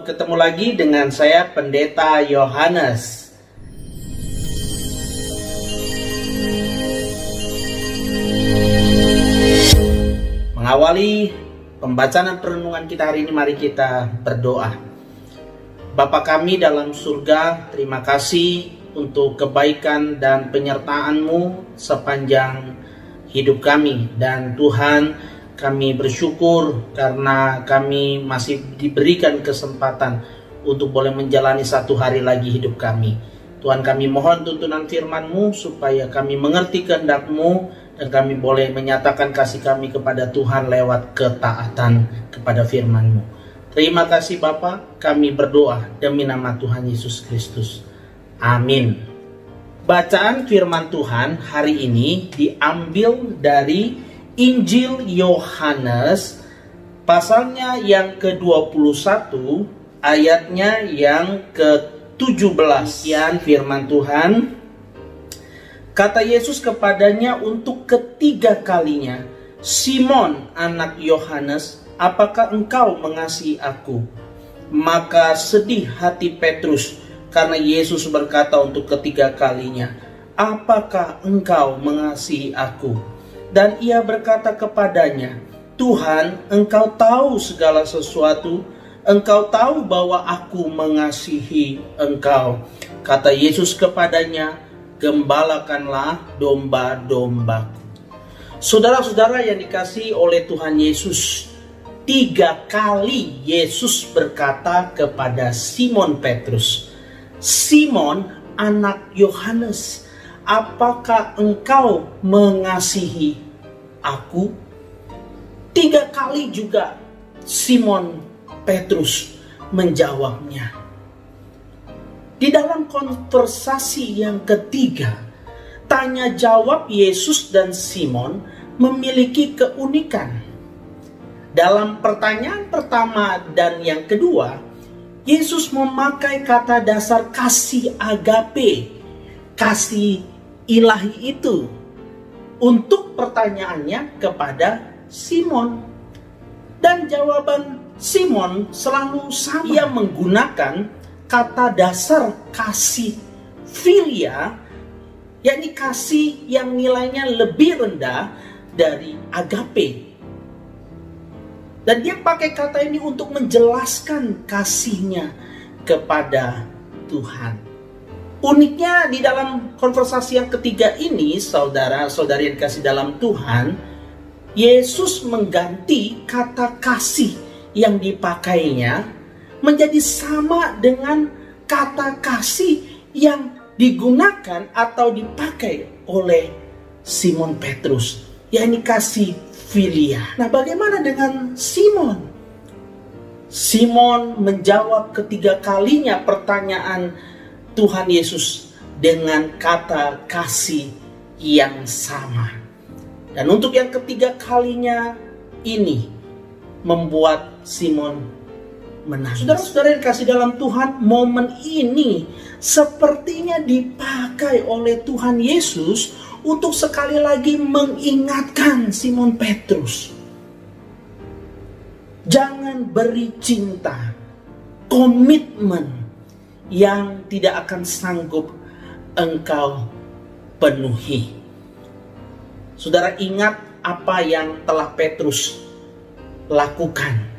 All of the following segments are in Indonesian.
ketemu lagi dengan saya Pendeta Yohanes. Mengawali pembacaan perenungan kita hari ini, mari kita berdoa. Bapa kami dalam surga, terima kasih untuk kebaikan dan penyertaan-Mu sepanjang hidup kami. Dan Tuhan, kami bersyukur karena kami masih diberikan kesempatan untuk boleh menjalani satu hari lagi hidup kami. Tuhan, kami mohon tuntunan firman-Mu supaya kami mengerti kehendak-Mu dan kami boleh menyatakan kasih kami kepada Tuhan lewat ketaatan kepada firman-Mu. Terima kasih Bapa, kami berdoa demi nama Tuhan Yesus Kristus. Amin. Bacaan firman Tuhan hari ini diambil dari Injil Yohanes pasalnya yang ke-21 ayatnya yang ke-17. Sekian firman Tuhan. Kata Yesus kepadanya untuk ketiga kalinya, "Simon anak Yohanes, apakah engkau mengasihi aku?" Maka sedih hati Petrus karena Yesus berkata untuk ketiga kalinya, "Apakah engkau mengasihi aku?" Dan ia berkata kepadanya, "Tuhan, engkau tahu segala sesuatu, engkau tahu bahwa aku mengasihi engkau." Kata Yesus kepadanya, "Gembalakanlah domba-dombaku." Saudara-saudara yang dikasihi oleh Tuhan Yesus, 3 kali Yesus berkata kepada Simon Petrus, "Simon anak Yohanes, apakah engkau mengasihi aku?" 3 kali juga Simon Petrus menjawabnya. Di dalam konversasi yang ketiga, tanya jawab Yesus dan Simon memiliki keunikan. Dalam pertanyaan pertama dan yang kedua, Yesus memakai kata dasar kasih agape, kasih ilahi itu, untuk pertanyaannya kepada Simon. Dan jawaban Simon selalu sama. Ia menggunakan kata dasar kasih philia, yakni kasih yang nilainya lebih rendah dari agape. Dan dia pakai kata ini untuk menjelaskan kasihnya kepada Tuhan. Uniknya di dalam konversasi yang ketiga ini, saudara-saudari yang dikasih dalam Tuhan, Yesus mengganti kata kasih yang dipakainya menjadi sama dengan kata kasih yang digunakan atau dipakai oleh Simon Petrus, yakni kasih philia. Nah, bagaimana dengan Simon? Simon menjawab ketiga kalinya pertanyaan Tuhan Yesus dengan kata kasih yang sama. Dan untuk yang ketiga kalinya ini membuat Simon menangis. Saudara-saudara yang kasih dalam Tuhan, momen ini sepertinya dipakai oleh Tuhan Yesus untuk sekali lagi mengingatkan Simon Petrus. Jangan beri cinta, komitmen yang tidak akan sanggup engkau penuhi. Saudara, ingat apa yang telah Petrus lakukan.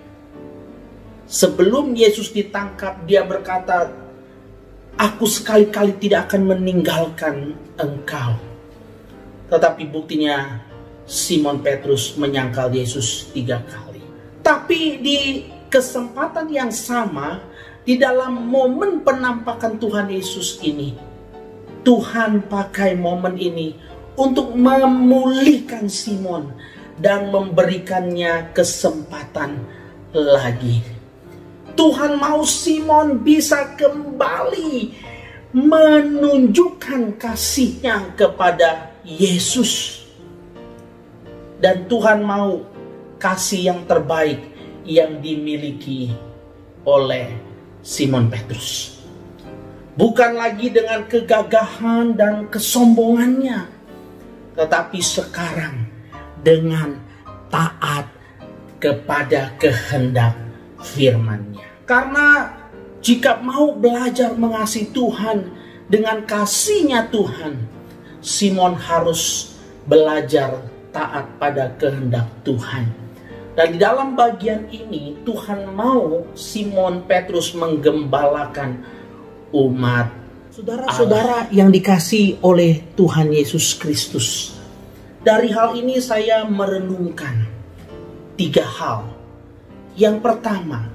Sebelum Yesus ditangkap, dia berkata, "Aku sekali-kali tidak akan meninggalkan engkau." Tetapi buktinya Simon Petrus menyangkal Yesus 3 kali. Tapi di kesempatan yang sama, di dalam momen penampakan Tuhan Yesus ini, Tuhan pakai momen ini untuk memulihkan Simon dan memberikannya kesempatan lagi. Tuhan mau Simon bisa kembali menunjukkan kasihnya kepada Yesus. Dan Tuhan mau kasih yang terbaik yang dimiliki oleh Simon Petrus. Bukan lagi dengan kegagahan dan kesombongannya, tetapi sekarang dengan taat kepada kehendak firman-Nya. Karena Jika mau belajar mengasihi Tuhan dengan kasih-Nya Tuhan, Simon harus belajar taat pada kehendak Tuhan. Dan di dalam bagian ini Tuhan mau Simon Petrus menggembalakan umat saudara-saudara yang dikasihi oleh Tuhan Yesus Kristus. Dari hal ini saya merenungkan 3 hal. Yang pertama,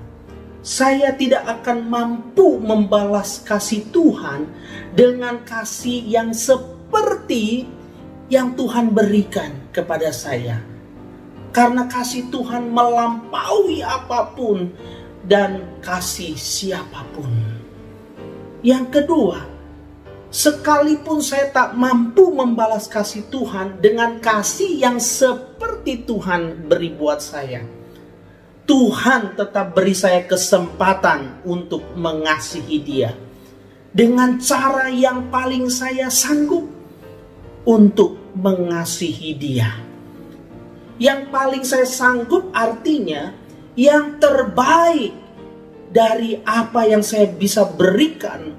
saya tidak akan mampu membalas kasih Tuhan dengan kasih yang seperti yang Tuhan berikan kepada saya. Karena kasih Tuhan melampaui apapun dan kasih siapapun. Yang kedua, sekalipun saya tak mampu membalas kasih Tuhan dengan kasih yang seperti Tuhan beri buat saya, Tuhan tetap beri saya kesempatan untuk mengasihi Dia dengan cara yang paling saya sanggup untuk mengasihi Dia. Yang paling saya sanggup artinya yang terbaik dari apa yang saya bisa berikan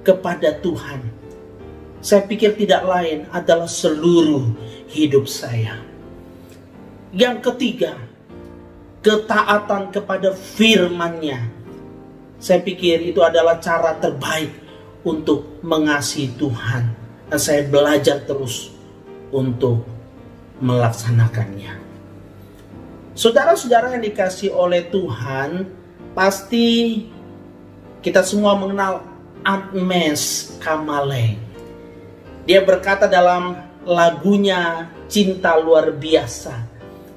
kepada Tuhan. Saya pikir tidak lain adalah seluruh hidup saya. Yang ketiga, ketaatan kepada firman-Nya. Saya pikir itu adalah cara terbaik untuk mengasihi Tuhan. Dan saya belajar terus untuk melaksanakannya. Saudara-saudara yang dikasihi oleh Tuhan, pasti kita semua mengenal Agnes Kamaleng. Dia berkata dalam lagunya Cinta Luar Biasa,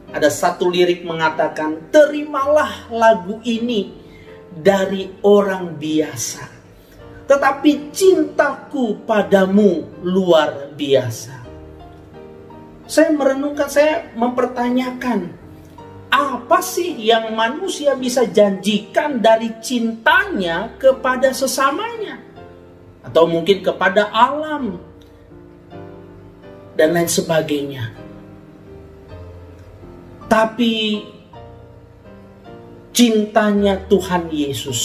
ada satu lirik mengatakan, terimalah lagu ini dari orang biasa, tetapi cintaku padamu luar biasa. Saya merenungkan, saya mempertanyakan, apa sih yang manusia bisa janjikan dari cintanya kepada sesamanya? Atau mungkin kepada alam dan lain sebagainya. Tapi cintanya Tuhan Yesus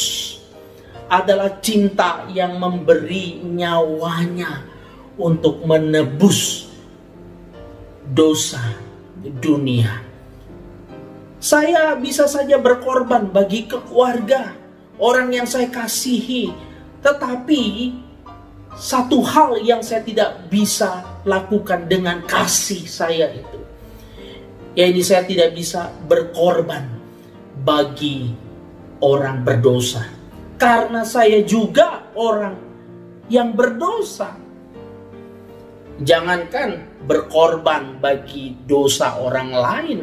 adalah cinta yang memberi nyawanya untuk menebus dosa dunia. Saya bisa saja berkorban bagi keluarga, orang yang saya kasihi. Tetapi satu hal yang saya tidak bisa lakukan dengan kasih saya itu, yaitu saya tidak bisa berkorban bagi orang berdosa. Karena saya juga orang yang berdosa. Jangankan berkorban bagi dosa orang lain,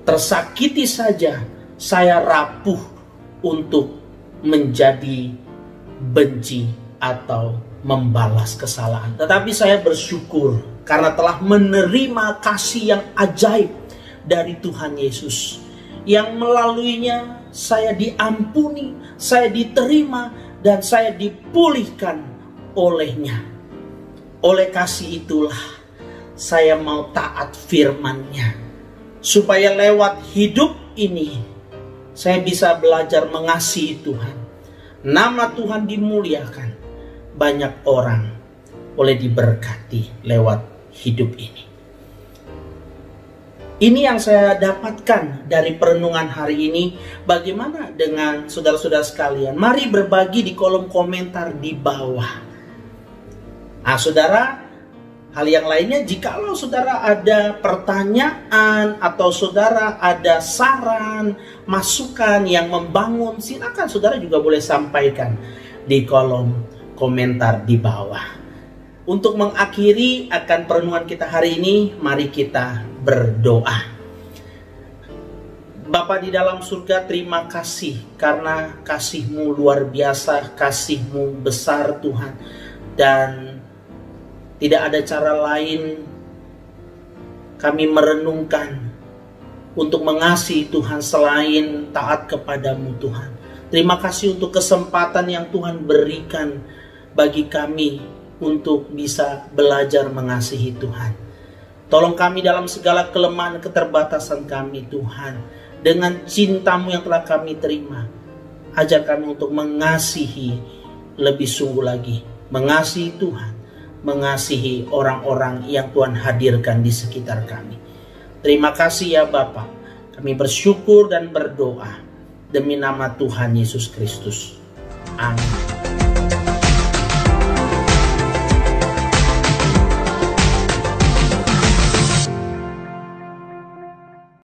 tersakiti saja saya rapuh untuk menjadi benci atau membalas kesalahan. Tetapi saya bersyukur karena telah menerima kasih yang ajaib dari Tuhan Yesus, yang melaluinya saya diampuni, saya diterima, dan saya dipulihkan olehnya. Oleh kasih itulah saya mau taat firman-Nya, supaya lewat hidup ini saya bisa belajar mengasihi Tuhan. Nama Tuhan dimuliakan, banyak orang boleh diberkati lewat hidup ini. Ini yang saya dapatkan dari perenungan hari ini. Bagaimana dengan saudara-saudara sekalian? Mari berbagi di kolom komentar di bawah. Nah, saudara, hal yang lainnya, jikalau saudara ada pertanyaan atau saudara ada saran, masukan yang membangun, silakan saudara juga boleh sampaikan di kolom komentar di bawah. Untuk mengakhiri akan perenungan kita hari ini, mari kita berdoa. Bapa di dalam surga, terima kasih karena kasih-Mu luar biasa, kasih-Mu besar Tuhan. Dan tidak ada cara lain kami merenungkan untuk mengasihi Tuhan selain taat kepada-Mu Tuhan. Terima kasih untuk kesempatan yang Tuhan berikan bagi kami untuk bisa belajar mengasihi Tuhan. Tolong kami dalam segala kelemahan keterbatasan kami Tuhan. Dengan cinta-Mu yang telah kami terima, Ajar kami untuk mengasihi lebih sungguh lagi, mengasihi Tuhan, mengasihi orang-orang yang Tuhan hadirkan di sekitar kami. Terima kasih ya Bapa. Kami bersyukur dan berdoa demi nama Tuhan Yesus Kristus. Amin.